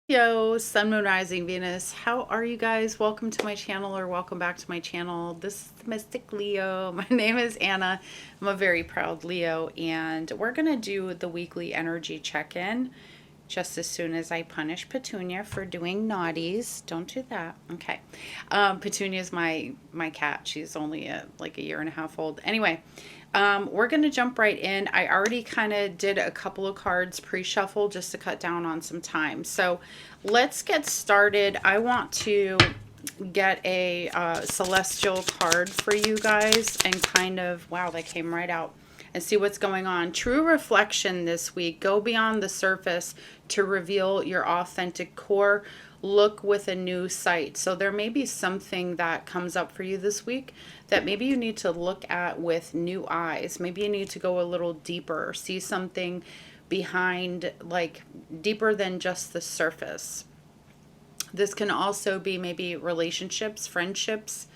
Yo, Sun, Moon, Rising, Venus. How are you guys? Welcome to my channel, or welcome back to my channel. This is the Mystic Leo. My name is Anna. I'm a very proud Leo, and we're going to do the weekly energy check-in just as soon as I punish Petunia for doing naughties. Don't do that. Okay. Petunia is my cat. She's only like a year and a half old. Anyway, we're going to jump right in. I already kind of did a couple of cards pre-shuffle just to cut down on some time. So let's get started. I want to get a celestial card for you guys and kind of, wow, that came right out, and see what's going on. True reflection this week. Go beyond the surface to reveal your authentic core. Look with a new sight. So there may be something that comes up for you this week that maybe you need to look at with new eyes. Maybe you need to go a little deeper, see something behind, like deeper than just the surface. This can also be maybe relationships, friendships,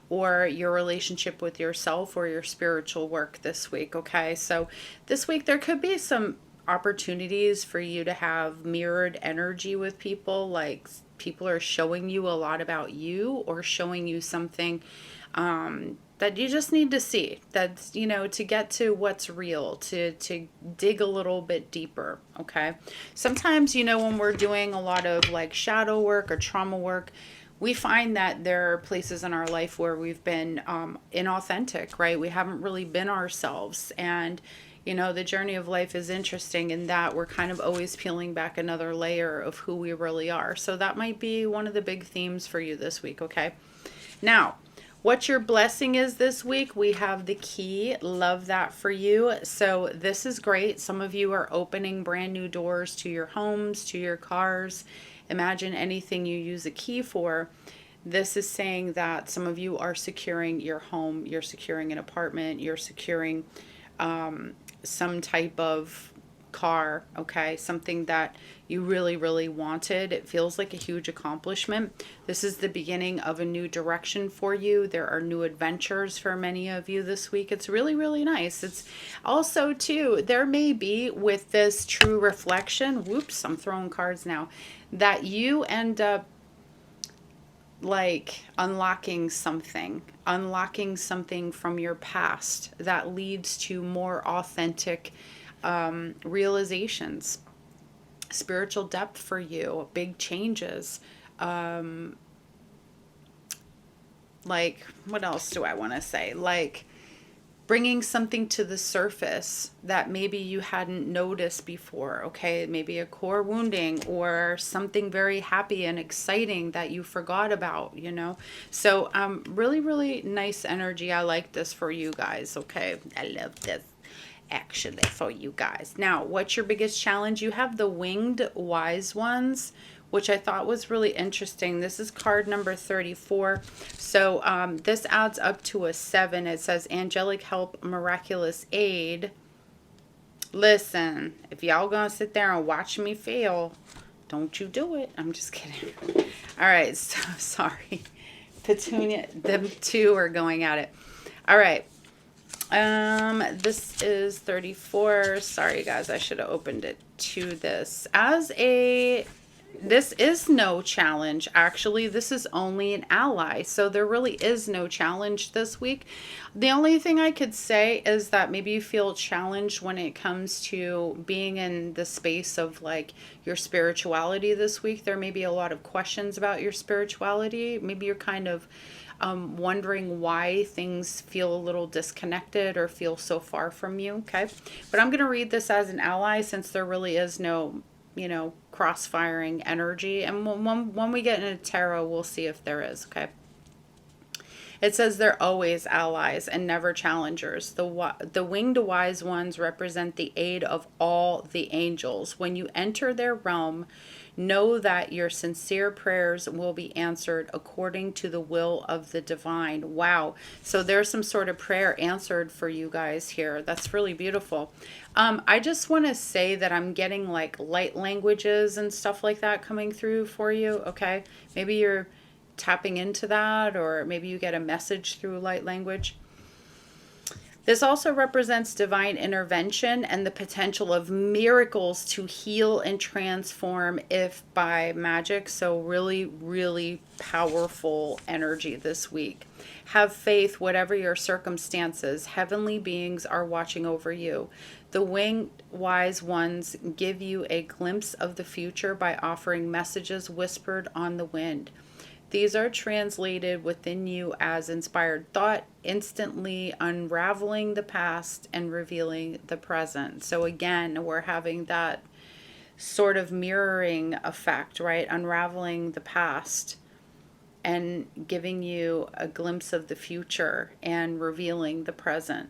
or your relationship with yourself or your spiritual work this week. Okay, so this week there could be some opportunities for you to have mirrored energy with people, like people are showing you a lot about you or showing you something that you just need to see. That's, you know, to get to what's real, to dig a little bit deeper. Okay, sometimes, you know, when we're doing a lot of like shadow work or trauma work, we find that there are places in our life where we've been inauthentic, right? We haven't really been ourselves. And, you know, the journey of life is interesting in that we're kind of always peeling back another layer of who we really are. So that might be one of the big themes for you this week, okay? Now, what your blessing is this week, we have the key. Love that for you. So this is great. Some of you are opening brand new doors to your homes, to your cars. Imagine anything you use a key for. This is saying that some of you are securing your home, you're securing an apartment, you're securing some type of car, okay? Something that you really, really wanted. It feels like a huge accomplishment. This is the beginning of a new direction for you. There are new adventures for many of you this week. It's really, really nice. It's also, too, there may be with this true reflection, whoops, I'm throwing cards now, that you end up like unlocking something from your past that leads to more authentic realizations, spiritual depth for you, big changes. Like, what else do I want to say? Like, bringing something to the surface that maybe you hadn't noticed before, okay? Maybe a core wounding or something very happy and exciting that you forgot about, you know? So really, really nice energy. I like this for you guys, okay? I love this actually for you guys. Now, what's your biggest challenge? You have the winged wise ones, which I thought was really interesting. This is card number 34. So this adds up to a 7. It says angelic help, miraculous aid. Listen, if y'all gonna sit there and watch me fail, don't you do it. I'm just kidding. All right, so sorry. Petunia, them two are going at it. All right. This is 34. Sorry guys, I should have opened it to this. This is no challenge. Actually, this is only an ally. So there really is no challenge this week. The only thing I could say is that maybe you feel challenged when it comes to being in the space of like your spirituality this week. There may be a lot of questions about your spirituality. Maybe you're kind of wondering why things feel a little disconnected or feel so far from you, okay? But I'm going to read this as an ally since there really is no, you know, cross-firing energy. And when we get into tarot, we'll see if there is, okay? It says they're always allies and never challengers. The winged wise ones represent the aid of all the angels. When you enter their realm, know that your sincere prayers will be answered according to the will of the divine. Wow. So there's some sort of prayer answered for you guys here. That's really beautiful. I just want to say that I'm getting like light languages and stuff like that coming through for you. Okay. Maybe you're tapping into that, or maybe you get a message through light language. This also represents divine intervention and the potential of miracles to heal and transform if by magic. So really, really powerful energy this week. Have faith, whatever your circumstances. Heavenly beings are watching over you. The winged wise ones give you a glimpse of the future by offering messages whispered on the wind. These are translated within you as inspired thought, instantly unraveling the past and revealing the present. So again, we're having that sort of mirroring effect, right? Unraveling the past and giving you a glimpse of the future and revealing the present.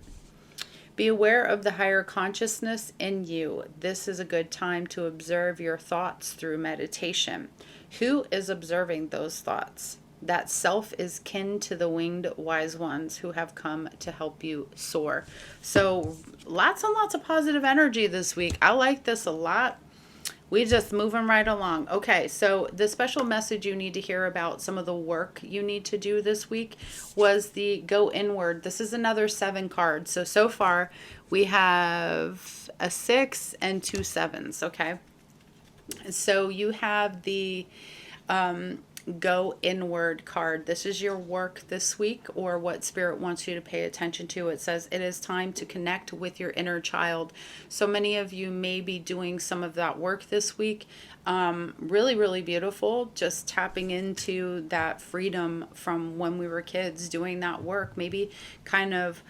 Be aware of the higher consciousness in you. This is a good time to observe your thoughts through meditation. Who is observing those thoughts? That self is kin to the winged wise ones who have come to help you soar. So lots and lots of positive energy this week. I like this a lot. We just moving right along. Okay, so the special message you need to hear about some of the work you need to do this week was the go inward. This is another 7 cards. So far we have a 6 and 2 7s, okay? So you have the go inward card. This is your work this week, or what spirit wants you to pay attention to. It says it is time to connect with your inner child. So many of you may be doing some of that work this week. Really, really beautiful. Just tapping into that freedom from when we were kids, doing that work, maybe kind of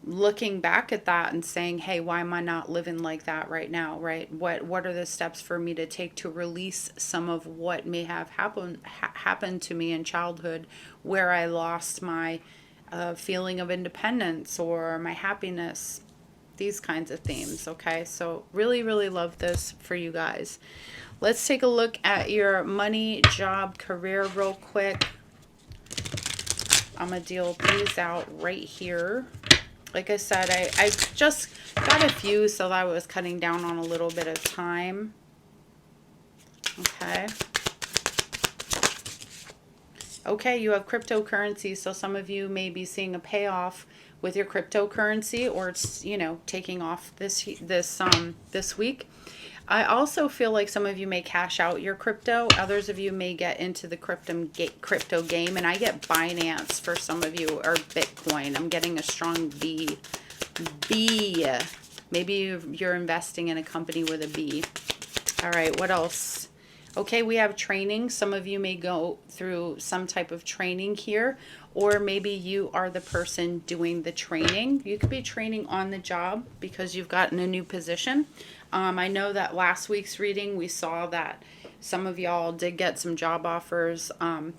looking back at that and saying, hey, why am I not living like that right now, right? What are the steps for me to take to release some of what may have happened to me in childhood, where I lost my feeling of independence or my happiness, these kinds of themes, okay? So really, really love this for you guys. Let's take a look at your money, job, career real quick. I'm going to deal these out right here. Like I said, I just got a few, so I was cutting down on a little bit of time. Okay. Okay, you have cryptocurrency, so some of you may be seeing a payoff with your cryptocurrency, or it's, you know, taking off this week. I also feel like some of you may cash out your crypto. Others of you may get into the crypto game. And I get Binance for some of you, or Bitcoin. I'm getting a strong B. Maybe you're investing in a company with a B. All right, what else? Okay, we have training. Some of you may go through some type of training here, or maybe you are the person doing the training. You could be training on the job because you've gotten a new position. I know that last week's reading, we saw that some of y'all did get some job offers and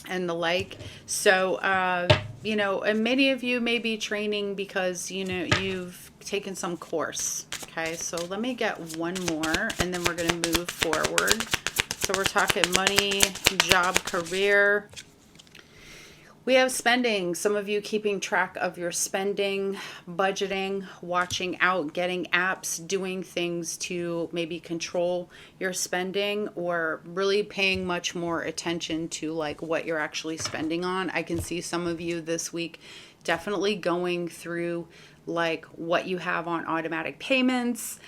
the like. So, you know, and many of you may be training because, you know, you've taken some course. Okay, so let me get one more and then we're going to move forward. So we're talking money, job, career. We have spending. Some of you keeping track of your spending, budgeting, watching out, getting apps, doing things to maybe control your spending, or really paying much more attention to like what you're actually spending on. I can see some of you this week definitely going through like what you have on automatic payments,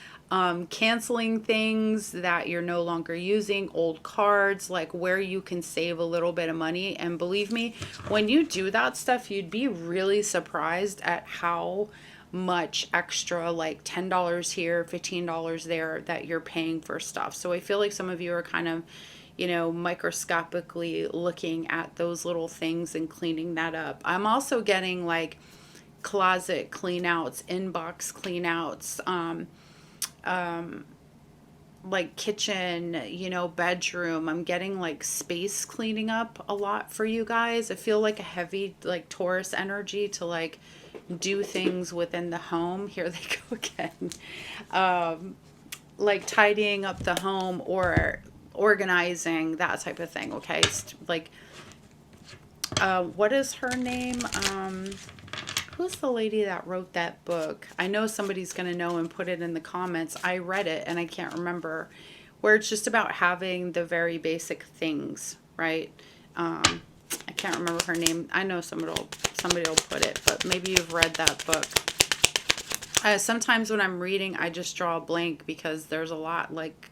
canceling things that you're no longer using, old cards, like where you can save a little bit of money. And believe me, when you do that stuff, you'd be really surprised at how much extra, like $10 here, $15 there, that you're paying for stuff. So I feel like some of you are kind of, you know, microscopically looking at those little things and cleaning that up. I'm also getting like closet clean outs, inbox clean outs, like kitchen, bedroom. I'm getting like space cleaning up a lot for you guys. I feel like a heavy like Taurus energy to like do things within the home. Here they go again. Like tidying up the home or organizing, that type of thing. Okay. Like, what is her name? Who's the lady that wrote that book? I know somebody's going to know and put it in the comments. I read it and I can't remember, where it's just about having the very basic things, right? I can't remember her name. I know somebody will put it, but maybe you've read that book. Sometimes when I'm reading, I just draw a blank because there's a lot like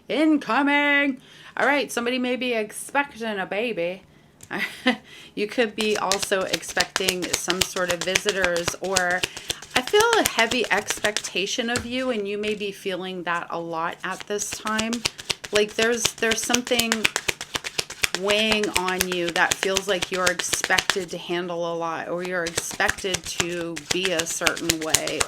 incoming. All right, somebody may be expecting a baby. You could be also expecting some sort of visitors, or I feel a heavy expectation of you, and you may be feeling that a lot at this time. Like there's something weighing on you that feels like you're expected to handle a lot, or you're expected to be a certain way.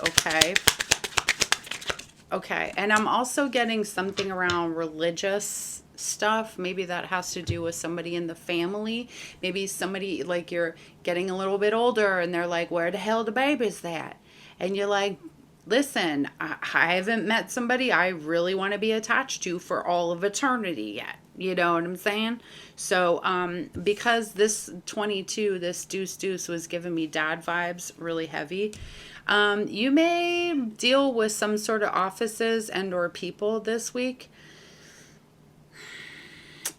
Okay, and I'm also getting something around religious stuff. Maybe that has to do with somebody in the family. Maybe somebody, like, you're getting a little bit older and they're like, where the hell the baby's at? And you're like, listen, I haven't met somebody I really want to be attached to for all of eternity yet. You know what I'm saying? So because this 22, this deuce was giving me dad vibes really heavy. You may deal with some sort of offices and or people this week.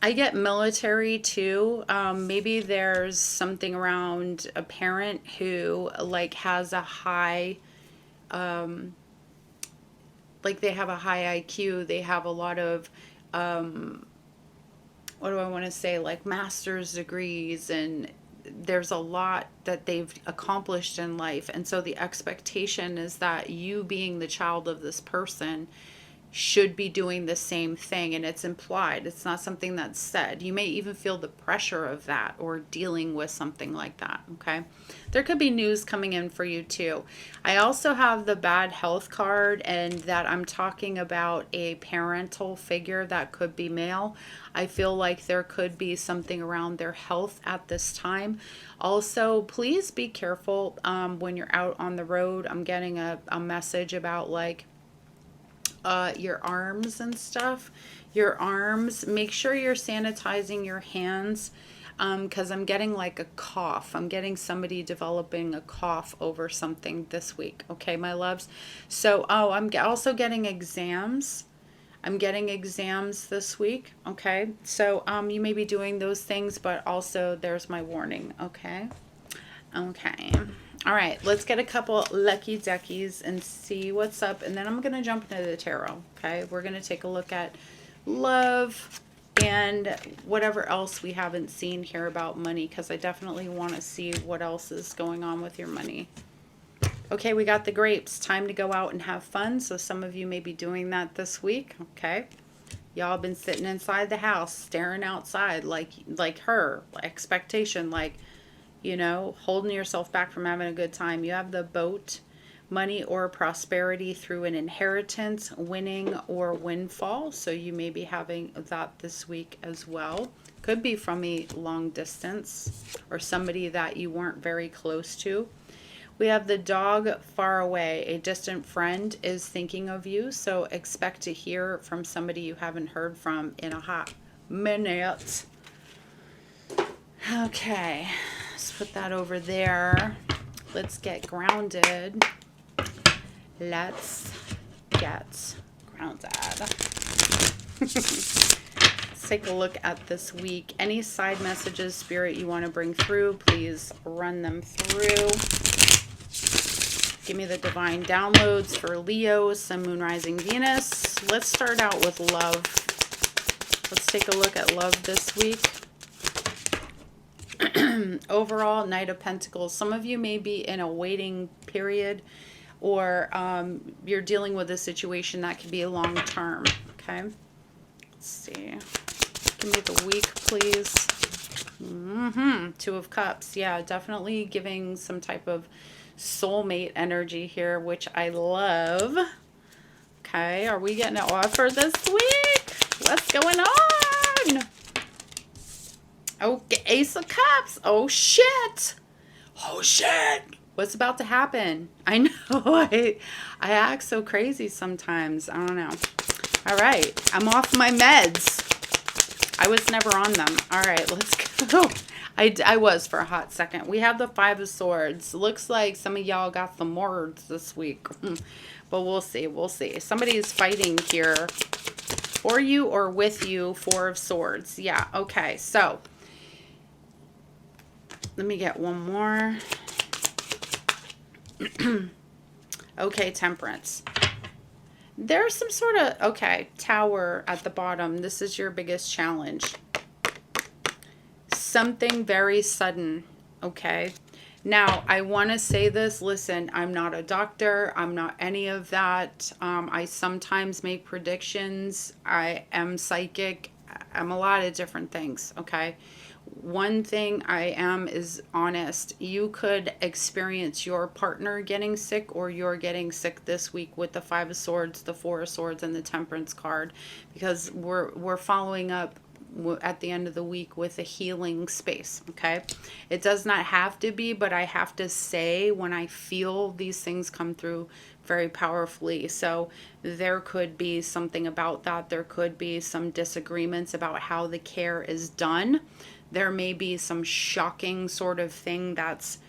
I get military too. Maybe there's something around a parent who like has a high, like they have a high IQ. They have a lot of, what do I want to say, like master's degrees, and there's a lot that they've accomplished in life. And so the expectation is that you, being the child of this person, should be doing the same thing, and it's implied. It's not something that's said. You may even feel the pressure of that or dealing with something like that, okay? There could be news coming in for you too. I also have the bad health card, and that I'm talking about a parental figure that could be male. I feel like there could be something around their health at this time. Also, please be careful when you're out on the road. I'm getting a message about like your arms and stuff. Your arms, make sure you're sanitizing your hands, because I'm getting like a cough. I'm getting somebody developing a cough over something this week. Okay, my loves. So, I'm also getting exams. I'm getting exams this week. Okay, so you may be doing those things, but also there's my warning. Okay. All right, let's get a couple lucky duckies and see what's up. And then I'm going to jump into the tarot. Okay, we're going to take a look at love and whatever else we haven't seen here about money, because I definitely want to see what else is going on with your money. Okay, we got the grapes. Time to go out and have fun. So some of you may be doing that this week. Okay, y'all been sitting inside the house, staring outside like her expectation, like, you know, holding yourself back from having a good time. You have the boat, money or prosperity through an inheritance, winning or windfall. So you may be having that this week as well. Could be from a long distance or somebody that you weren't very close to. We have the dog, far away. A distant friend is thinking of you. So expect to hear from somebody you haven't heard from in a hot minute. Okay. Put that over there. Let's get grounded. Let's get grounded. Let's take a look at this week. Any side messages, Spirit, you want to bring through, please run them through. Give me the divine downloads for Leo, Sun, Moon, Rising, Venus. Let's start out with love. Let's take a look at love this week. Overall, Knight of Pentacles. Some of you may be in a waiting period, or you're dealing with a situation that could be a long term. Okay, let's see. Give me the week, please. Two of Cups. Yeah, definitely giving some type of soulmate energy here, which I love. Okay, are we getting an offer this week? What's going on? Okay, Ace of Cups. Oh, shit. Oh, shit. What's about to happen? I know. I act so crazy sometimes. I don't know. All right. I'm off my meds. I was never on them. All right, let's go. I was for a hot second. We have the Five of Swords. Looks like some of y'all got some words this week. But we'll see. We'll see. Somebody is fighting here for you or with you. Four of Swords. Yeah, okay. So, let me get one more. Okay, Temperance. There's some sort of, okay, Tower at the bottom. This is your biggest challenge. Something very sudden, okay? Now, I want to say this. Listen, I'm not a doctor. I'm not any of that. I sometimes make predictions. I am psychic. I'm a lot of different things, okay? One thing I am is honest. You could experience your partner getting sick, or you're getting sick this week with the Five of Swords, the Four of Swords, and the Temperance card, because we're following up at the end of the week with a healing space, okay? It does not have to be, but I have to say when I feel these things come through very powerfully. So there could be something about that. There could be some disagreements about how the care is done. There may be some shocking sort of thing that's,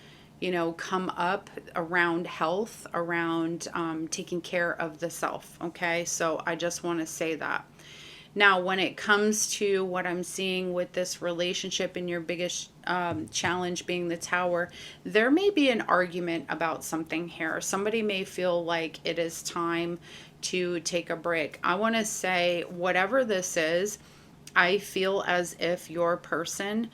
you know, come up around health, around taking care of the self, okay? So I just want to say that. Now, when it comes to what I'm seeing with this relationship and your biggest challenge being the Tower, there may be an argument about something here. Somebody may feel like it is time to take a break. I want to say, whatever this is, I feel as if your person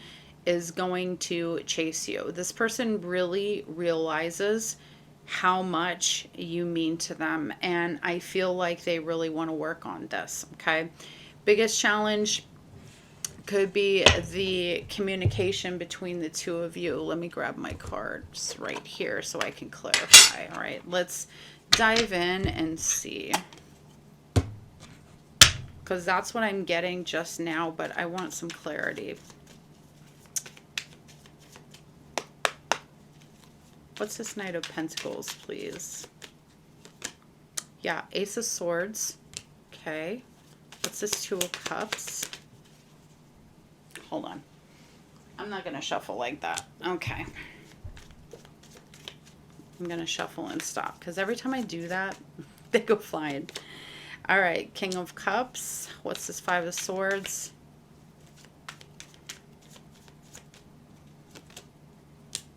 is going to chase you. This person really realizes how much you mean to them, and I feel like they really want to work on this, okay? Biggest challenge could be the communication between the two of you. Let me grab my cards right here so I can clarify. All right, let's dive in and see, because that's what I'm getting just now, but I want some clarity. What's this Knight of Pentacles, please? Yeah, Ace of Swords. Okay. What's this Two of Cups? Hold on. I'm not going to shuffle like that. Okay. I'm going to shuffle and stop, because every time I do that, they go flying. All right. King of Cups. What's this Five of Swords?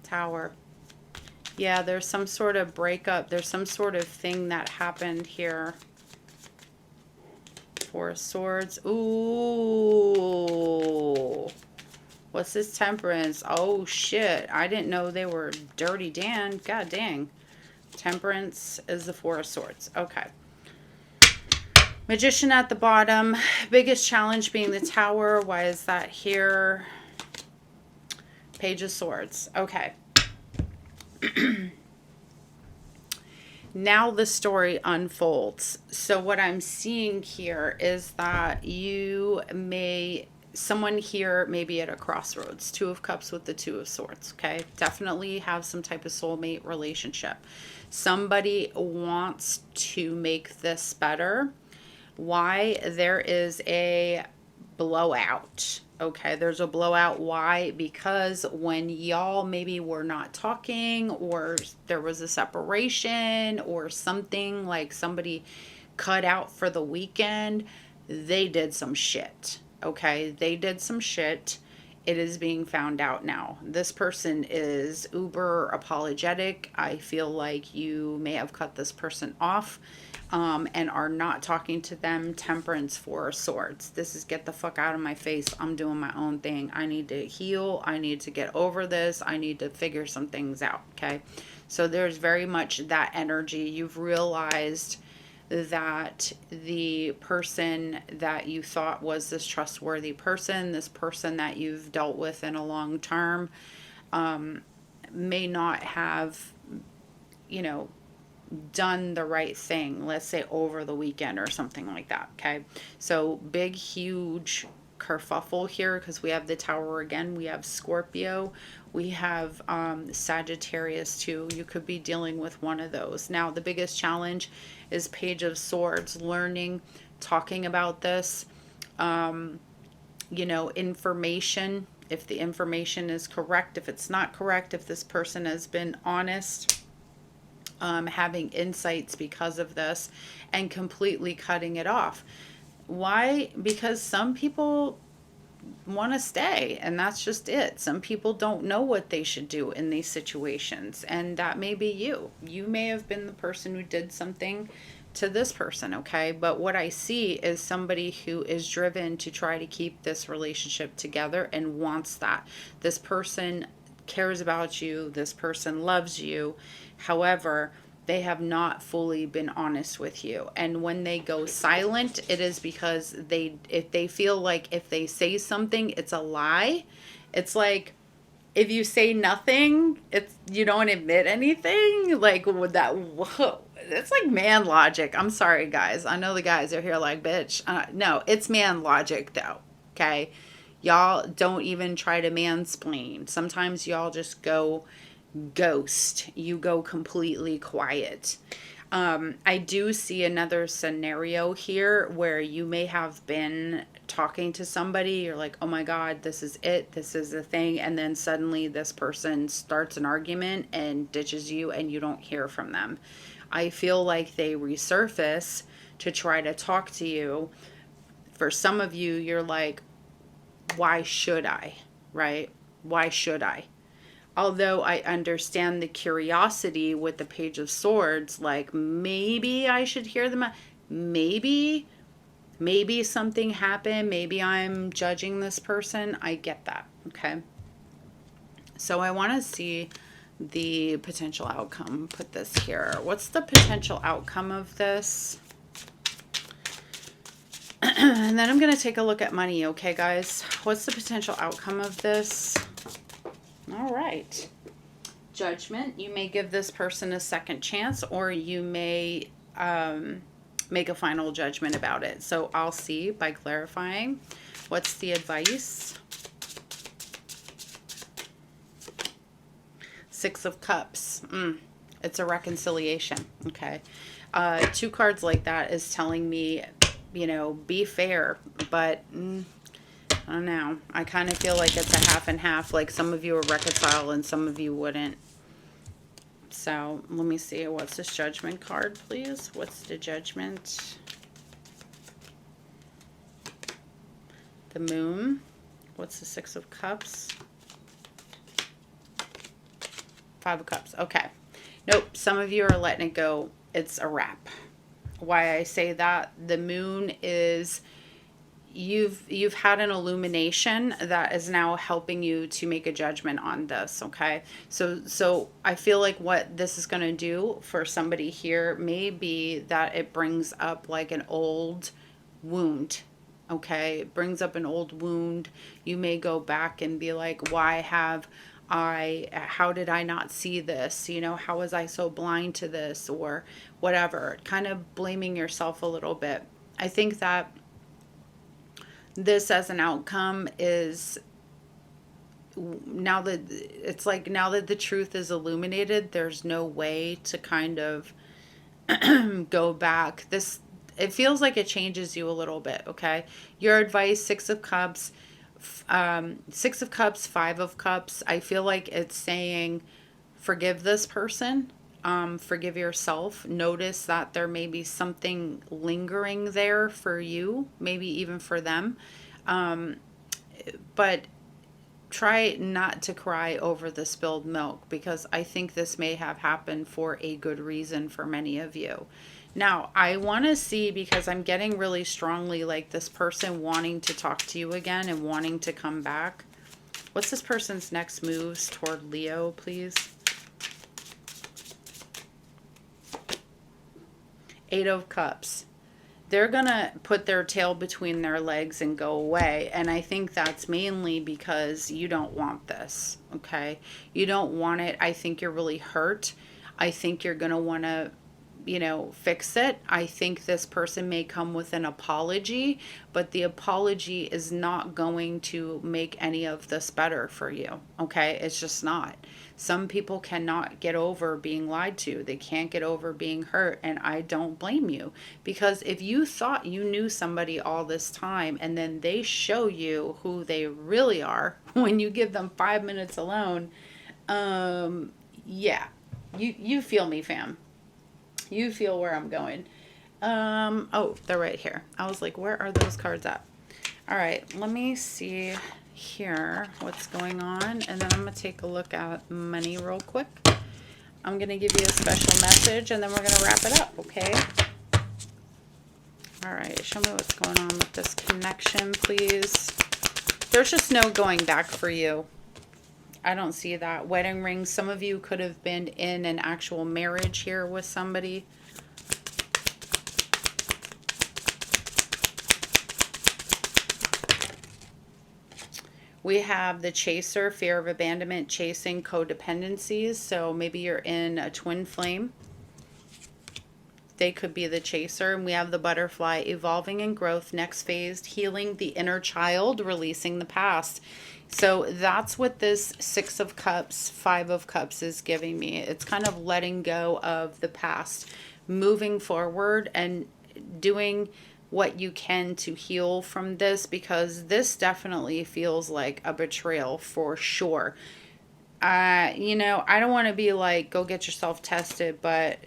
Tower. Yeah, there's some sort of breakup. There's some sort of thing that happened here. Four of Swords. Ooh. What's this Temperance? Oh, shit. I didn't know they were Dirty Dan. God dang. Temperance is the Four of Swords. Okay. Magician at the bottom. Biggest challenge being the Tower. Why is that here? Page of Swords. Okay. Now the story unfolds. So what I'm seeing here is that someone here may be at a crossroads. Two of Cups with the Two of Swords, okay? Definitely have some type of soulmate relationship. Somebody wants to make this better. Why? There is a blowout. Okay, there's a blowout. Why? Because when y'all maybe were not talking, or there was a separation, or something, like somebody cut out for the weekend, they did some shit. Okay, they did some shit. It is being found out now. This person is uber apologetic. I feel like you may have cut this person off. And are not talking to them. Temperance, Four of Swords. This is get the fuck out of my face. I'm doing my own thing. I need to heal. I need to get over this. I need to figure some things out. Okay. So there's very much that energy. You've realized that the person that you thought was this trustworthy person, this person that you've dealt with in a long term, may not have, done the right thing, let's say over the weekend or something like that. Okay, so big huge kerfuffle here, because we have the Tower again, we have Scorpio, we have Sagittarius too. You could be dealing with one of those. Now the biggest challenge is Page of Swords, learning, talking about this, you know, information, if the information is correct, if it's not correct, if this person has been honest, having insights because of this, and completely cutting it off. Why? Because some people want to stay, and that's just it. Some people don't know what they should do in these situations, and that may be you. You may have been the person who did something to this person, okay? But what I see is somebody who is driven to try to keep this relationship together and wants that. This person cares about you, this person loves you. However, they have not fully been honest with you. And when they go silent, it is because if they feel like if they say something, it's a lie. It's like, if you say nothing, it's, you don't admit anything. Like, would that, whoa, it's like man logic. I'm sorry, guys. I know the guys are here like, bitch. No, it's man logic though. Okay. Y'all don't even try to mansplain. Sometimes y'all just go ghost. You go completely quiet. I do see another scenario here where you may have been talking to somebody. You're like, oh my God, this is it. This is the thing. And then suddenly this person starts an argument and ditches you, and you don't hear from them. I feel like they resurface to try to talk to you. For some of you, you're like, why should I? Right? Why should I? Although I understand the curiosity with the Page of Swords, like maybe I should hear them out. Maybe something happened. Maybe I'm judging this person. I get that. Okay. So I want to see the potential outcome. Put this here. What's the potential outcome of this? And then I'm going to take a look at money. Okay, guys. What's the potential outcome of this? All right. Judgment. You may give this person a second chance, or you may make a final judgment about it. So I'll see by clarifying. What's the advice? Six of Cups. It's a reconciliation. Okay. Two cards like that is telling me, you know, be fair, but I don't know. I kind of feel like it's a half and half. Like some of you are reconcile and some of you wouldn't. So let me see. What's this Judgment card, please? What's the Judgment? The Moon. What's the Six of Cups? Five of Cups. Okay. Nope. Some of you are letting it go. It's a wrap. Why I say that? The Moon is... You've had an illumination that is now helping you to make a judgment on this, okay? So I feel like what this is going to do for somebody here may be that it brings up like an old wound, okay? It brings up an old wound. You may go back and be like, how did I not see this? You know, how was I so blind to this, or whatever? Kind of blaming yourself a little bit. I think that this as an outcome is, now that the truth is illuminated, there's no way to kind of go back. It feels like it changes you a little bit, okay? Your advice, Six of Cups, Five of Cups. I feel like it's saying, forgive this person. Forgive yourself. Notice that there may be something lingering there for you, maybe even for them. But try not to cry over the spilled milk, because I think this may have happened for a good reason for many of you. Now, I want to see, because I'm getting really strongly like this person wanting to talk to you again and wanting to come back. What's this person's next moves toward Leo, please? Eight of Cups. They're going to put their tail between their legs and go away. And I think that's mainly because you don't want this, okay? You don't want it. I think you're really hurt. I think you're going to want to fix it. I think this person may come with an apology, but the apology is not going to make any of this better for you. Okay. It's just not. Some people cannot get over being lied to. They can't get over being hurt. And I don't blame you, because if you thought you knew somebody all this time and then they show you who they really are when you give them 5 minutes alone, yeah, you feel me, fam. You feel where I'm going. Oh, they're right here. I was like, where are those cards at? All right, let me see here what's going on, and then I'm going to take a look at money real quick. I'm going to give you a special message, and then we're going to wrap it up, okay? All right, show me what's going on with this connection, please. There's just no going back for you. I don't see that. Wedding rings. Some of you could have been in an actual marriage here with somebody. We have the chaser, fear of abandonment, chasing, codependencies. So maybe you're in a twin flame. They could be the chaser. And we have the butterfly, evolving in growth, next phase, healing the inner child, releasing the past. So that's what this 6 of Cups, 5 of Cups is giving me. It's kind of letting go of the past, moving forward and doing what you can to heal from this, because this definitely feels like a betrayal for sure. I don't want to be like, go get yourself tested, but,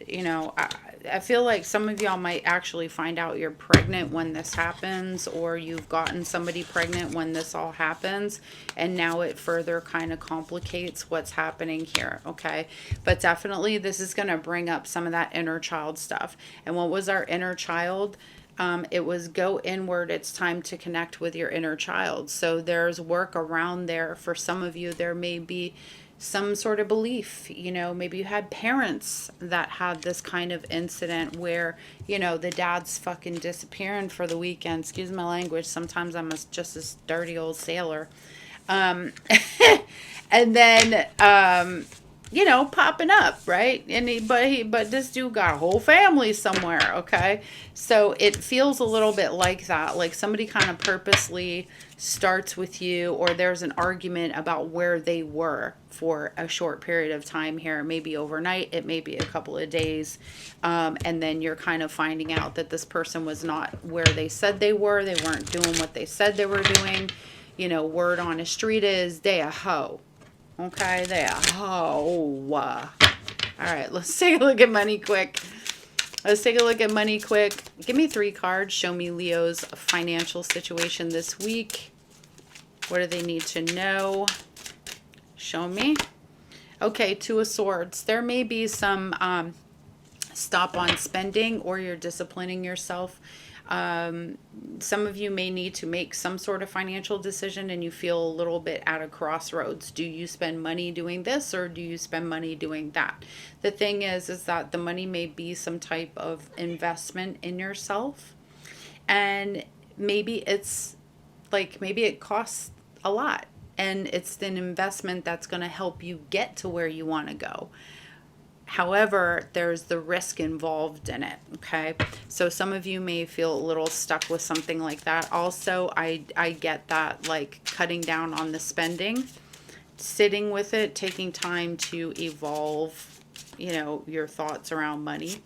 I feel like some of y'all might actually find out you're pregnant when this happens, or you've gotten somebody pregnant when this all happens, and now it further kind of complicates what's happening here, okay? But definitely this is going to bring up some of that inner child stuff. And what was our inner child? It was go inward. It's time to connect with your inner child. So there's work around there. For some of you, there may be some sort of belief, maybe you had parents that had this kind of incident where, the dad's fucking disappearing for the weekend. Excuse my language. Sometimes I'm just this dirty old sailor. And then, popping up, right? But this dude got a whole family somewhere, okay? So it feels a little bit like that, like somebody kind of purposely starts with you, or there's an argument about where they were for a short period of time here, maybe overnight, it may be a couple of days, and then you're kind of finding out that this person was not where they said they were. They weren't doing what they said they were doing. Word on the street is they a hoe. Okay, they a hoe. All right, let's take a look at money quick. Give me 3 cards. Show me Leo's financial situation this week. What do they need to know? Show me. Okay, 2 of Swords. There may be some stop on spending, or you're disciplining yourself. Some of you may need to make some sort of financial decision, and you feel a little bit at a crossroads. Do you spend money doing this, or do you spend money doing that? The thing is that the money may be some type of investment in yourself, and maybe it costs a lot, and it's an investment that's going to help you get to where you want to go. However, there's the risk involved in it, okay? So some of you may feel a little stuck with something like that. Also, I get that, like cutting down on the spending, sitting with it, taking time to evolve, your thoughts around money.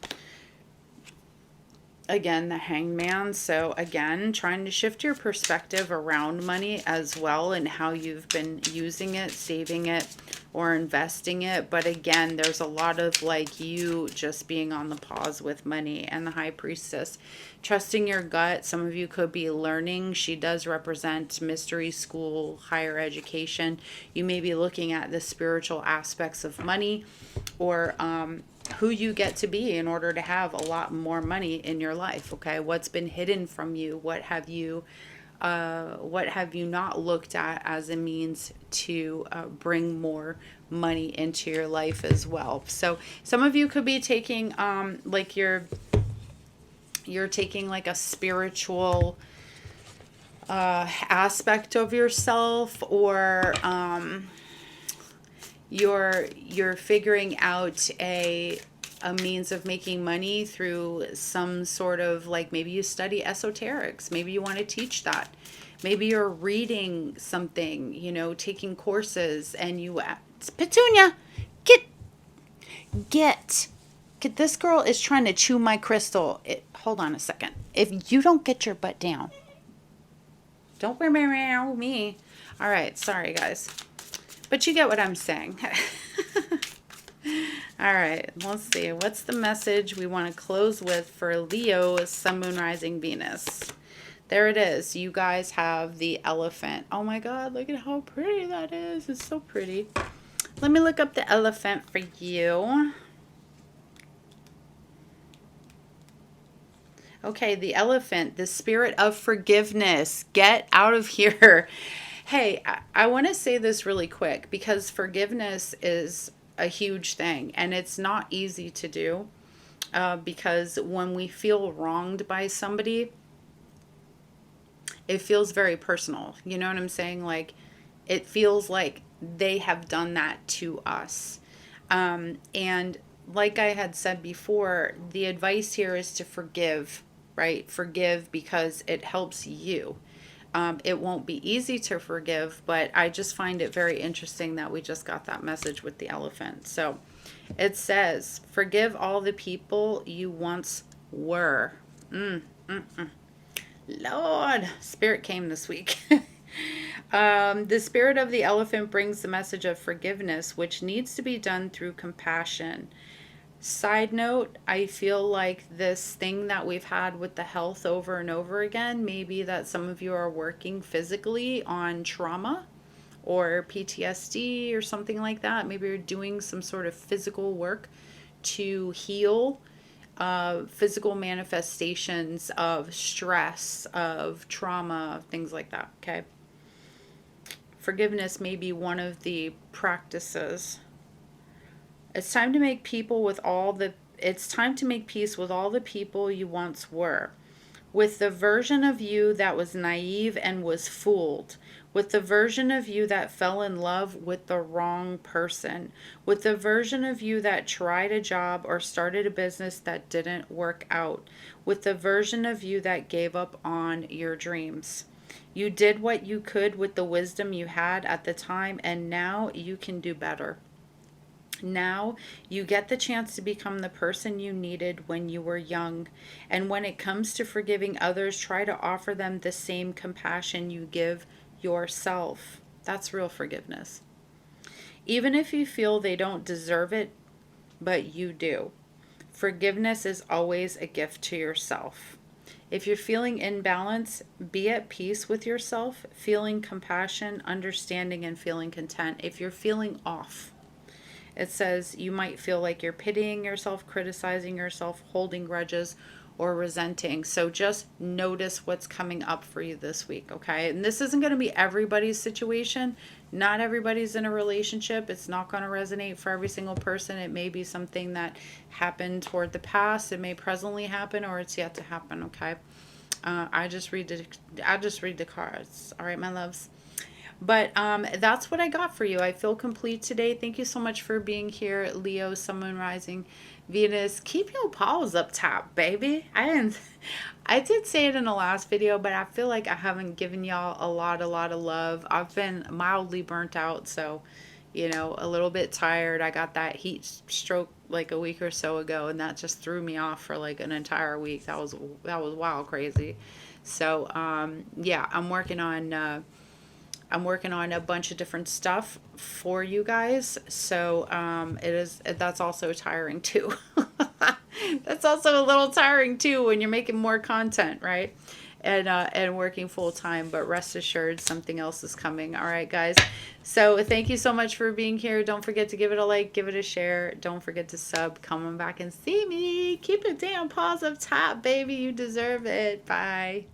Again, the Hangman. So again, trying to shift your perspective around money as well, and how you've been using it, saving it, or investing it. But again, there's a lot of like you just being on the pause with money. And the High Priestess, trusting your gut. Some of you could be learning. She does represent mystery school, higher education. You may be looking at the spiritual aspects of money, or who you get to be in order to have a lot more money in your life. Okay, what's been hidden from you? What have you not looked at as a means to bring more money into your life as well? So some of you could be taking like you're taking like a spiritual aspect of yourself, or you're figuring out a means of making money through some sort of, like, maybe you study esoterics, maybe you want to teach that, maybe you're reading something, you know, taking courses, and you Petunia, get get this girl is trying to chew my crystal. Hold on a second. If you don't get your butt down, don't meow me. All right, sorry guys, but you get what I'm saying. All right, let's see. What's the message we want to close with for Leo, Sun, Moon, Rising, Venus? There it is. You guys have the elephant. Oh my God, look at how pretty that is. It's so pretty. Let me look up the elephant for you. Okay, the elephant, the spirit of forgiveness. Get out of here. Hey, I want to say this really quick, because forgiveness is a huge thing, and it's not easy to do, because when we feel wronged by somebody, it feels very personal. You know what I'm saying? Like, it feels like they have done that to us. And like I had said before, the advice here is to forgive, right? Forgive because it helps you. It won't be easy to forgive, but I just find it very interesting that we just got that message with the elephant. So it says, forgive all the people you once were. Lord, spirit came this week. The spirit of the elephant brings the message of forgiveness, which needs to be done through compassion. Side note, I feel like this thing that we've had with the health over and over again, maybe that some of you are working physically on trauma or PTSD or something like that. Maybe you're doing some sort of physical work to heal physical manifestations of stress, of trauma, things like that, okay? Forgiveness may be one of the practices. It's time to make peace with all the people you once were. With the version of you that was naive and was fooled. With the version of you that fell in love with the wrong person. With the version of you that tried a job or started a business that didn't work out. With the version of you that gave up on your dreams. You did what you could with the wisdom you had at the time, and now you can do better. Now you get the chance to become the person you needed when you were young. And when it comes to forgiving others, try to offer them the same compassion you give yourself. That's real forgiveness. Even if you feel they don't deserve it, but you do. Forgiveness is always a gift to yourself. If you're feeling imbalanced, be at peace with yourself, feeling compassion, understanding, and feeling content. If you're feeling off, it says you might feel like you're pitying yourself, criticizing yourself, holding grudges, or resenting. So just notice what's coming up for you this week, okay? And this isn't going to be everybody's situation. Not everybody's in a relationship. It's not going to resonate for every single person. It may be something that happened toward the past. It may presently happen, or it's yet to happen, okay? I just read the cards. All right, my loves. But that's what I got for you. I feel complete today. Thank you so much for being here, Leo, Sun, Moon, Rising, Venus. Keep your paws up top, baby. I did say it in the last video, but I feel like I haven't given y'all a lot of love. I've been mildly burnt out, so, you know, a little bit tired. I got that heat stroke like a week or so ago, and that just threw me off for like an entire week. That was wild crazy. So, yeah, I'm working on a bunch of different stuff for you guys. So that's also tiring too. That's also a little tiring too when you're making more content, right? And working full time, but rest assured something else is coming. All right, guys. So thank you so much for being here. Don't forget to give it a like, give it a share. Don't forget to sub. Come on back and see me. Keep your damn paws up top, baby. You deserve it. Bye.